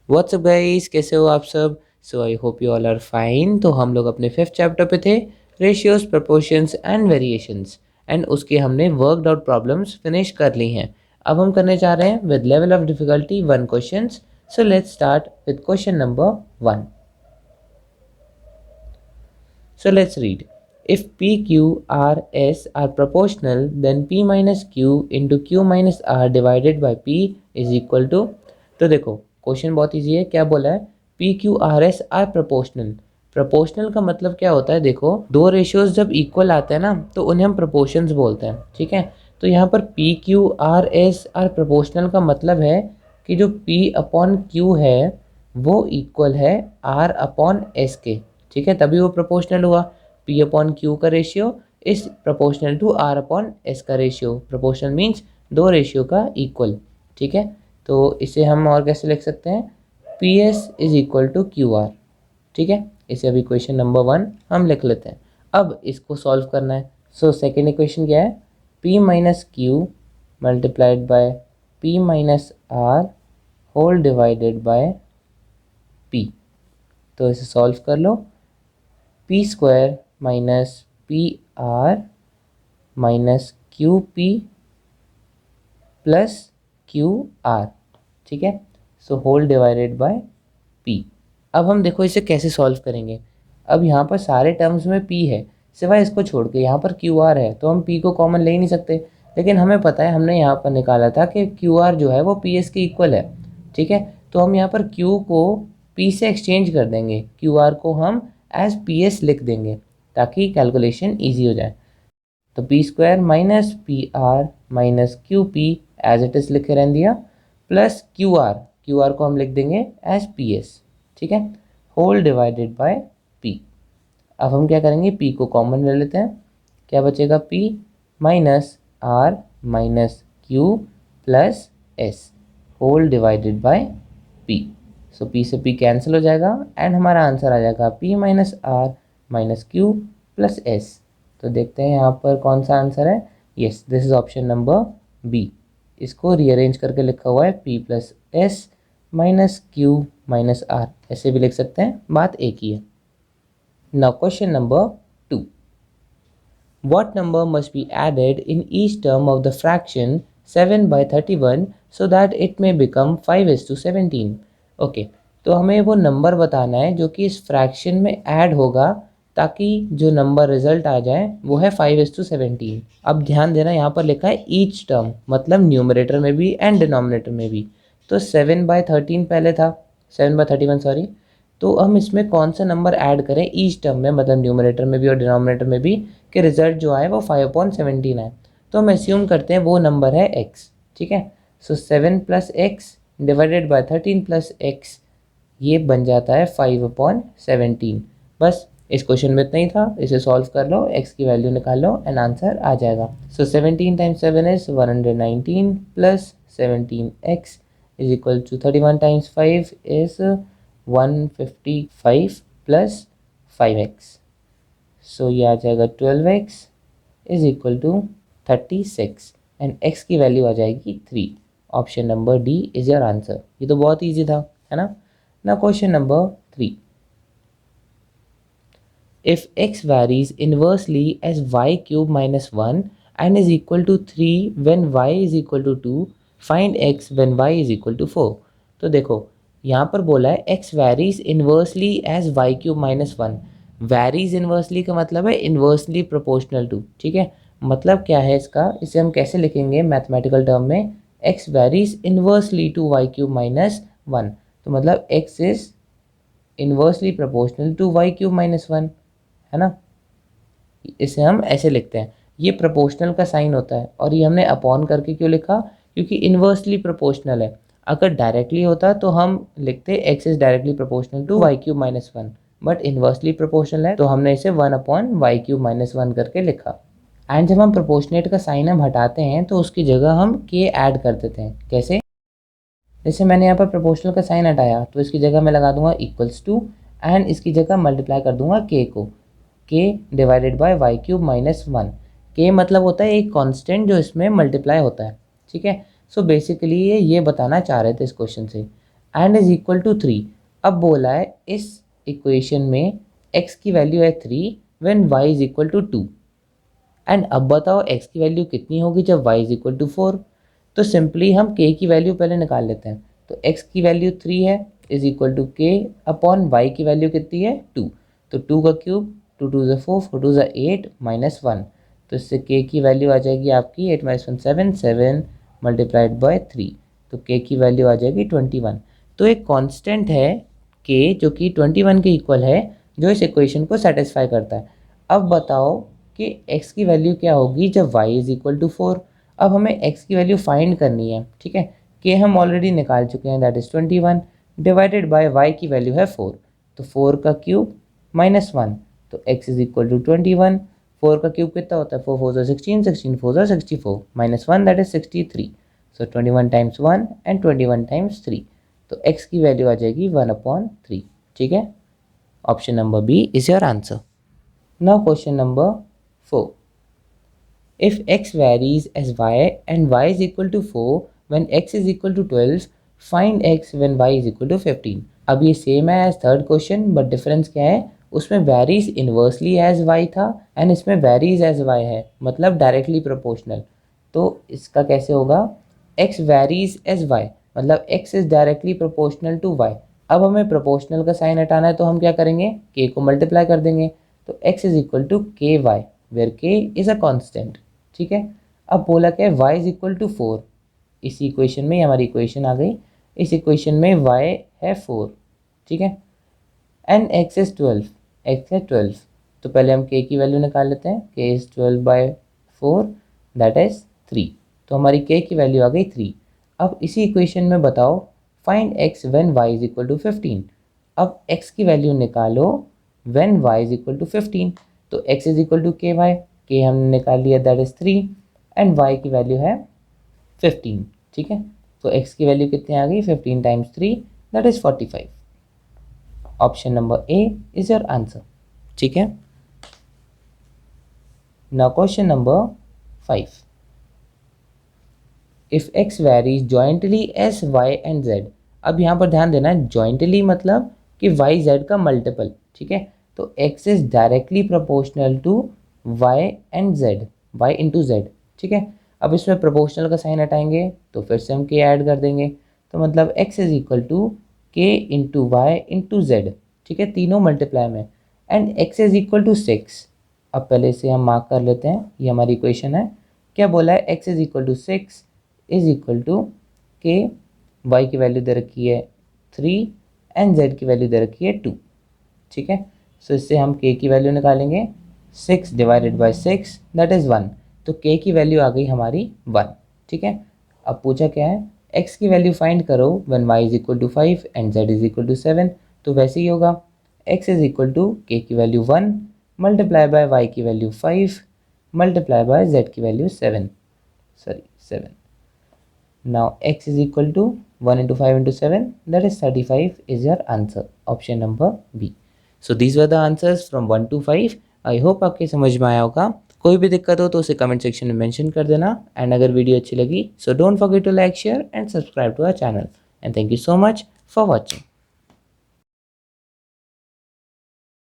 WhatsApp guys, कैसे हो आप सब। So I hope you all are fine. तो हम लोग अपने 5th चैप्टर पे थे, ratios, proportions and variations, and उसके हमने वर्कड आउट प्रॉब्लम्स फिनिश कर ली हैं। अब हम करने जा रहे हैं with level of difficulty 1 questions. So let's start with question number 1. So let's read. If P, Q, R, S are proportional, then P minus Q into Q minus R divided by P is equal to। तो देखो question बहुत easy है। क्या बोला है? P, Q, R, S are proportional. Proportional का मतलब क्या होता है? देखो, दो रेशियोज जब इक्वल आते हैं ना तो उन्हें हम प्रोपोर्शंस बोलते हैं, ठीक है। तो यहाँ पर P, Q, R, S are proportional का मतलब है कि जो P अपॉन Q है वो इक्वल है R अपॉन S के, ठीक है, तभी वो प्रोपोर्शनल हुआ। P अपॉन Q का ratio is proportional to R upon S का रेशियो। प्रोपोर्शनल मीन्स दो रेशियो का इक्वल, ठीक है। तो इसे हम और कैसे लिख सकते हैं? PS is equal to QR, ठीक है। इसे अभी क्वेश्चन नंबर 1 हम लिख लेते हैं। अब इसको सॉल्व करना है। सो सेकेंड इक्वेशन क्या है? P minus Q multiplied by P minus R whole divided by P। तो इसे सॉल्व कर लो। P square minus P R minus Q P plus Q R, ठीक है। So whole divided by P. अब हम देखो इसे कैसे सॉल्व करेंगे। अब यहाँ पर सारे टर्म्स में पी है, सिवाय इसको छोड़ के। यहाँ पर क्यू आर है तो हम पी को कॉमन ले ही नहीं सकते, लेकिन हमें पता है, हमने यहाँ पर निकाला था कि क्यू आर जो है वो पी एस के इक्वल है, ठीक है। तो हम यहाँ पर क्यू को पी से एक्सचेंज कर देंगे, क्यू आर को हम एज पी एस लिख देंगे ताकि कैलकुलेशन ईजी हो जाए। तो P square minus P R minus Q P as it is लिखे रहने दिया, प्लस क्यू आर को हम लिख देंगे एज पी एस, ठीक है, होल डिवाइडेड बाय पी। अब हम क्या करेंगे? पी को कॉमन ले लेते हैं। क्या बचेगा? P minus R minus Q plus S whole divided by P. So P से पी कैंसिल हो जाएगा एंड हमारा आंसर आ जाएगा P minus R minus Q plus S. तो देखते हैं यहाँ पर कौन सा आंसर है। Yes, this is option number B. इसको रीअरेंज करके लिखा हुआ है P plus S minus Q minus R, ऐसे भी लिख सकते हैं, बात एक ही है। Now question number 2. What number must be added in each term of the fraction 7 by 31 so that it may become 5:17? Okay, तो हमें वो नंबर बताना है जो कि इस फ्रैक्शन में ऐड होगा ताकि जो नंबर रिजल्ट आ जाए वो है 5:17। अब ध्यान देना, यहाँ पर लिखा है ईच टर्म, मतलब न्यूमरेटर में भी एंड डिनोमिनेटर में भी। तो 7/13 पहले था, 7/31 सॉरी। तो हम इसमें कौन सा नंबर ऐड करें ईच टर्म में, मतलब न्यूमरेटर में भी और डिनोमिनेटर में भी, कि रिजल्ट जो आए वो 5/17 आए। तो हम एज्यूम करते हैं वो नंबर है x, ठीक है। सो 7 plus x divided by 13 plus x, ये बन जाता है 5/17। बस इस क्वेश्चन में इतना ही था। इसे सॉल्व कर लो, x की वैल्यू निकाल लो एंड आंसर आ जाएगा। So 17 times 7 is 119 plus 17x is equal to 31 times 5 is 155 plus 5x। So ये आ जाएगा 12x is equal to 36 and x की वैल्यू आ जाएगी 3। Option number D is your answer. ये तो बहुत ईजी था, है ना। ना question number 3. If x varies inversely as y cube minus 1 and is equal to 3 when y is equal to 2, find x when y is equal to 4. तो देखो यहाँ पर बोला है x varies inversely as y cube minus 1। varies inversely का मतलब है inversely proportional to, ठीक है। मतलब क्या है इसका? इसे हम कैसे लिखेंगे मैथमेटिकल टर्म में? x varies inversely to y cube minus 1। तो मतलब x is inversely proportional to y cube minus 1, है ना। इसे हम ऐसे लिखते हैं, ये प्रोपोर्शनल का साइन होता है। और ये हमने अपॉन करके क्यों लिखा? क्योंकि इन्वर्सली प्रोपोर्शनल है। अगर डायरेक्टली होता तो हम लिखते X is directly proportional to Y cube minus 1, but inversely proportional है तो हमने इसे 1/y³ - 1 करके लिखा। एंड जब हम प्रोपोर्शनेट का साइन हम हटाते हैं तो उसकी जगह हम के ऐड कर देते हैं। कैसे? जैसे मैंने यहाँ पर प्रोपोर्शनल का साइन हटाया तो इसकी जगह मैं लगा दूंगा इक्वल्स टू एंड इसकी जगह मल्टीप्लाई कर दूंगा के को, के डिवाइडेड बाय y³ - 1। के मतलब होता है एक कांस्टेंट जो इसमें मल्टीप्लाई होता है, ठीक है। सो बेसिकली ये बताना चाह रहे थे इस क्वेश्चन से। And is equal to 3। अब बोला है इस इक्वेशन में x की वैल्यू है 3 when y is equal to 2। And अब बताओ x की वैल्यू कितनी होगी जब y इज इक्वल टू 4। तो सिंपली हम k की वैल्यू पहले निकाल लेते हैं। तो x की वैल्यू 3 है is equal to k upon y की वैल्यू कितनी है 2। तो 2 का क्यूब 2 2 ज़ा 4 4 2 ज़ा 8 माइनस 1। तो इससे k की वैल्यू आ जाएगी आपकी 8 माइनस 1 7 7 मल्टीप्लाइड बाय 3। तो k की वैल्यू आ जाएगी 21। तो एक कांस्टेंट है k जो कि 21 के इक्वल है जो इस इक्वेशन को सेटिस्फाई करता है। अब बताओ कि x की वैल्यू क्या होगी जब y इज इक्वल टू 4। अब हमें x की वैल्यू फाइंड करनी है, ठीक है। k हम ऑलरेडी निकाल चुके हैं, that is 21 divided by y की वैल्यू है 4। तो 4 का क्यूब माइनस 1। तो x इज इक्वल टू 21। 4 का क्यूब कितना होता है 4 4 16 16 4 64 minus 1 that is 63। So 21 times 1 and 21 times 3। तो x की वैल्यू आ जाएगी 1/3, ठीक है। Option number B is your answer. Now question number 4. If x varies as y and y is equal to 4 when x is equal to 12, find x when y is equal to 15. अब ये same है as third question, but difference क्या है, उसमें varies inversely as y था and इसमें varies as y है, मतलब डायरेक्टली प्रोपोर्शनल। तो इसका कैसे होगा, x वैरीज एज y मतलब x is directly proportional to y। अब हमें प्रोपोर्शनल का साइन हटाना है तो हम क्या करेंगे, k को मल्टीप्लाई कर देंगे। तो x इज इक्वल टू के Y where k is a constant, ठीक है। अब बोला क्या है y इज इक्वल टू 4। इसी इक्वेशन में हमारी इक्वेशन आ गई, इस इक्वेशन में y है 4, ठीक है, एंड x इज 12, x है 12। तो पहले हम k की वैल्यू निकाल लेते हैं, k इज 12/4 दैट इज 3। तो हमारी k की वैल्यू आ गई 3। अब इसी इक्वेशन में बताओ find x when y is equal to 15। अब x की वैल्यू निकालो when y is equal to 15। तो x इज इक्वल टू के वाई, के हमने निकाल लिया दैट इज 3 एंड y की वैल्यू है 15, ठीक है। तो x की वैल्यू कितनी आ गई, 15 times 3 that is 45। Option number A is your answer, ठीक है। Now question number 5. If x varies jointly S y and z। अब यहाँ पर ध्यान देना है, जॉइंटली मतलब कि y z का मल्टीपल, ठीक है। तो x is directly proportional to y and z, y into z, ठीक है। अब इसमें प्रोपोर्शनल का साइन हटाएंगे तो फिर से हम k ऐड कर देंगे, तो मतलब x is equal to k into y into z, ठीक है, तीनों मल्टीप्लाई में, and x is equal to 6। अब पहले से हम मार्क कर लेते हैं, ये हमारी इक्वेशन है। क्या बोला है, x is equal to 6 is equal to के, वाई की वैल्यू दे रखी है 3 एंड z की वैल्यू दे रखी है 2, ठीक है। सो इससे हम k की वैल्यू निकालेंगे, 6 डिवाइडेड बाई 6 दैट इज़ 1। तो k की वैल्यू आ गई हमारी 1, ठीक है। अब पूछा क्या है, x की वैल्यू फाइंड करो when y is equal to 5 and z is equal to 7। तो वैसे ही होगा, x is equal to k की वैल्यू 1 मल्टीप्लाई बाय y की वैल्यू 5 मल्टीप्लाई बाय z की value 7। Now x is equal to 1 into 5 into 7 that is 35 is your answer, option number B. So these were the answers from 1 to 5. I hope आपके समझ में आया होगा। कोई भी दिक्कत हो तो उसे कमेंट सेक्शन में मेंशन कर देना, एंड अगर वीडियो अच्छी लगी so don't forget to like, share and subscribe to our channel, and thank you so much for watching.